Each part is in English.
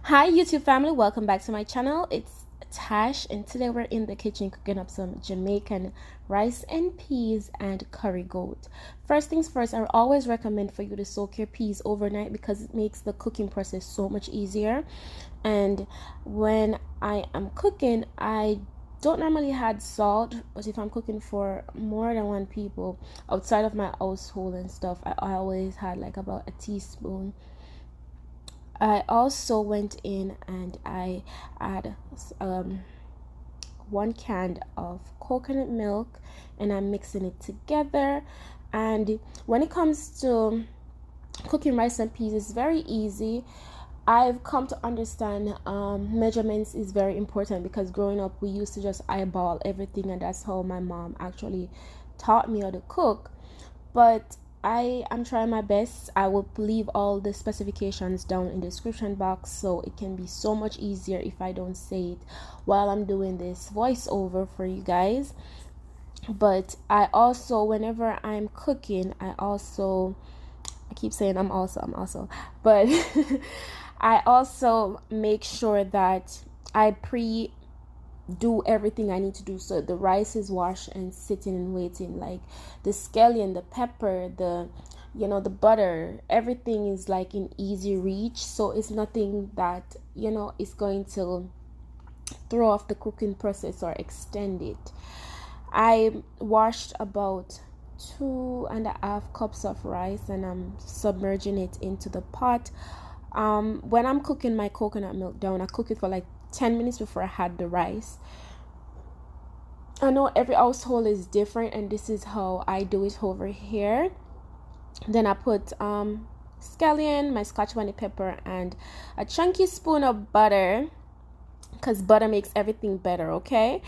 Hi YouTube family, welcome back to my channel. It's Tash and today we're in the kitchen cooking up some Jamaican rice and peas and curry goat. First things first, I always recommend for you to soak your peas overnight because it makes the cooking process so much easier. And when I am cooking, I don't normally add salt, but if I'm cooking for more than one people outside of my household and stuff, I always had like about a teaspoon. I also went in and I add 1 can of coconut milk and I'm mixing it together. And when it comes to cooking rice and peas, it's very easy. I've come to understand measurements is very important because growing up we used to just eyeball everything, and that's how my mom actually taught me how to cook. But I am trying my best. I will leave all the specifications down in the description box so it can be so much easier if I don't say it while I'm doing this voiceover for you guys. But I also, whenever I'm cooking, I keep saying I'm also, but I also make sure that I do everything I need to do. So the rice is washed and sitting and waiting, like the scallion, the pepper, the butter, everything is like in easy reach, so it's nothing that is going to throw off the cooking process or extend it. I washed about 2.5 cups of rice and I'm submerging it into the pot. When I'm cooking my coconut milk down, I cook it for like 10 minutes before I had the rice. I know every household is different and this is how I do it over here. Then I put scallion, my scotch bonnet pepper, and a chunky spoon of butter because butter makes everything better, okay?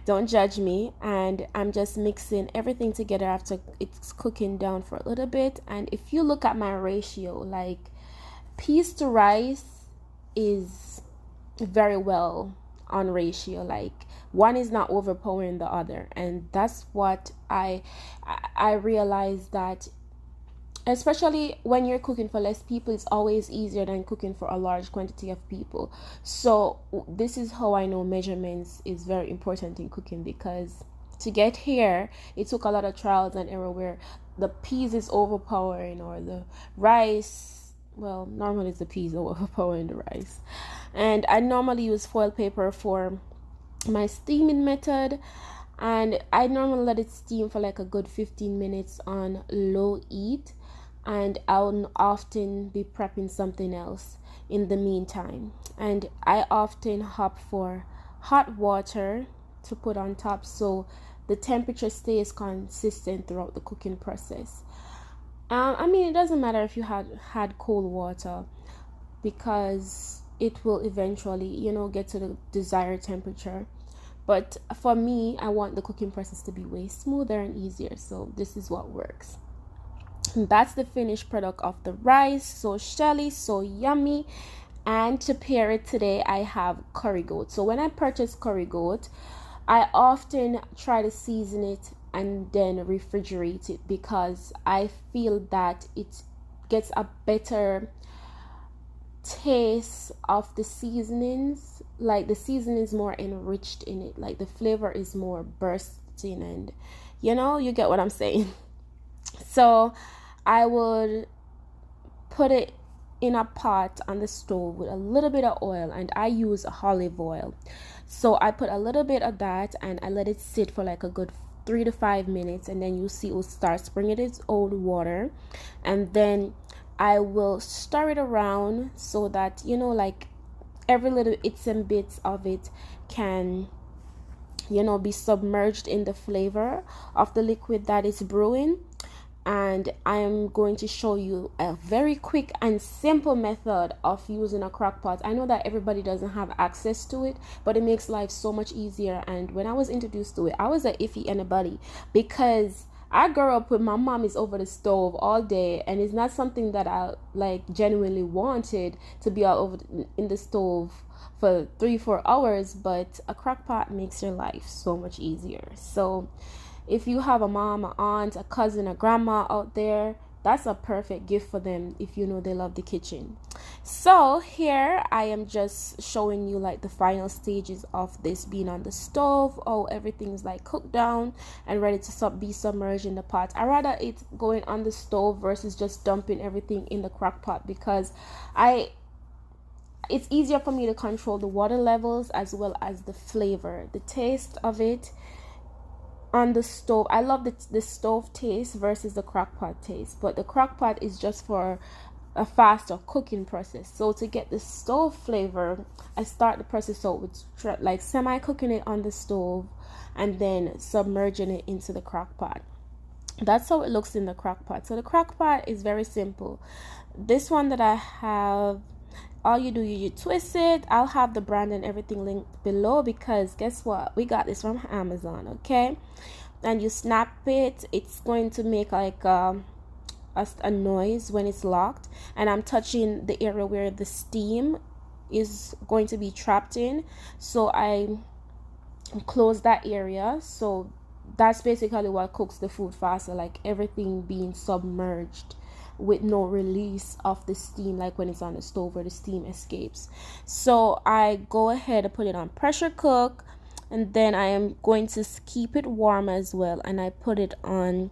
Don't judge me. And I'm just mixing everything together after it's cooking down for a little bit. And if you look at my ratio, like peas to rice is very well on ratio, like one is not overpowering the other. And that's what I realized, that especially when you're cooking for less people, it's always easier than cooking for a large quantity of people. So this is how I know measurements is very important in cooking, because to get here it took a lot of trials and error where the peas is overpowering or the rice, well, normally it's the peas overpowering the rice. And I normally use foil paper for my steaming method, and I normally let it steam for like a good 15 minutes on low heat, and I'll often be prepping something else in the meantime. And I often opt for hot water to put on top so the temperature stays consistent throughout the cooking process. I mean, it doesn't matter if you had cold water, because it will eventually get to the desired temperature. But for me, I want the cooking process to be way smoother and easier, so this is what works. And that's the finished product of the rice, so shelly, so yummy. And to pair it today, I have curry goat. So when I purchase curry goat, I often try to season it and then refrigerate it, because I feel that it gets a better taste of the seasonings. Like the seasoning is more enriched in it, like the flavor is more bursting, and you get what I'm saying. So I would put it in a pot on the stove with a little bit of oil, and I use olive oil. So I put a little bit of that and I let it sit for like a good 3 to 5 minutes, and then you see it will start springing its own water. And then I will stir it around so that like every little bits and bits of it can be submerged in the flavor of the liquid that is brewing. And I am going to show you a very quick and simple method of using a crock pot. I know that everybody doesn't have access to it, but it makes life so much easier. And when I was introduced to it, I was a iffy anybody, because I grew up with my mom is over the stove all day, and it's not something that I like genuinely wanted to be out over in the stove for 3-4 hours. But a crock pot makes your life so much easier. So if you have a mom, an aunt, a cousin, a grandma out there, that's a perfect gift for them if they love the kitchen. So here I am just showing you like the final stages of this being on the stove. Oh, everything's like cooked down and ready to be submerged in the pot. I rather it going on the stove versus just dumping everything in the crock pot, because it's easier for me to control the water levels as well as the flavor, the taste of it on the stove. I love the stove taste versus the crock pot taste, but the crock pot is just for a faster cooking process. So to get the stove flavor, I start the process out with like semi cooking it on the stove and then submerging it into the crock pot. That's how it looks in the crock pot. So the crock pot is very simple. This one that I have, all you do, you twist it. I'll have the brand and everything linked below, because guess what, we got this from Amazon. Okay, and you snap it, it's going to make like a noise when it's locked, and I'm touching the area where the steam is going to be trapped in, so I close that area. So that's basically what cooks the food faster, like everything being submerged with no release of the steam, like when it's on the stove where the steam escapes. So I go ahead and put it on pressure cook, and then I am going to keep it warm as well, and I put it on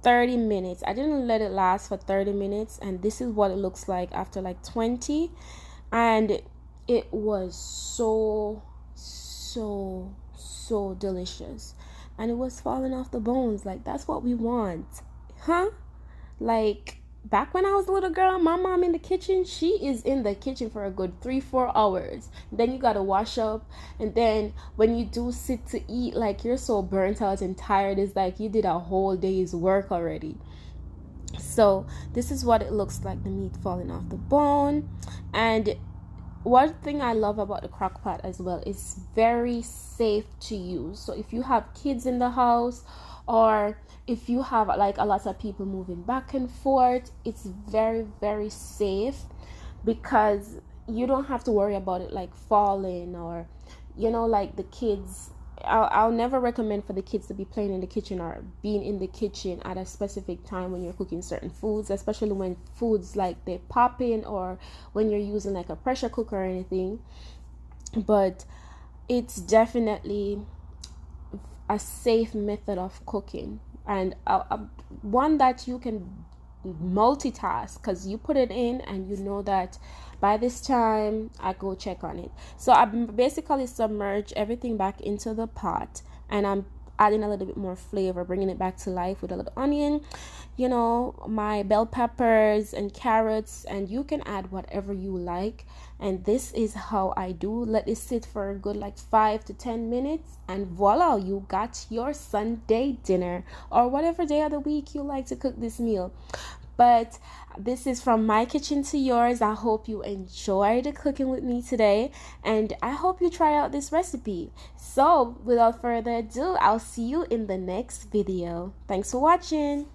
30 minutes. I didn't let it last for 30 minutes, and this is what it looks like after like 20. And it was so delicious, and it was falling off the bones. Like, that's what we want, huh? Like, back when I was a little girl, my mom in the kitchen, she is in the kitchen for a good 3-4 hours. Then you gotta wash up, and then when you do sit to eat, like, you're so burnt out and tired. It's like you did a whole day's work already. So this is what it looks like, the meat falling off the bone. And one thing I love about the crock pot as well is very safe to use. So if you have kids in the house, or if you have like a lot of people moving back and forth, it's very safe, because you don't have to worry about it like falling, or like the kids. I'll never recommend for the kids to be playing in the kitchen or being in the kitchen at a specific time when you're cooking certain foods, especially when foods like they pop in, or when you're using like a pressure cooker or anything. But it's definitely a safe method of cooking, and one that you can multitask, because you put it in and you know that by this time I go check on it. So I basically submerge everything back into the pot, and I'm adding a little bit more flavor, bringing it back to life with a little onion, my bell peppers and carrots, and you can add whatever you like. And this is how I do. Let it sit for a good like 5 to 10 minutes, and voila, you got your Sunday dinner, or whatever day of the week you like to cook this meal. But this is from my kitchen to yours. I hope you enjoyed cooking with me today, and I hope you try out this recipe. So without further ado, I'll see you in the next video. Thanks for watching.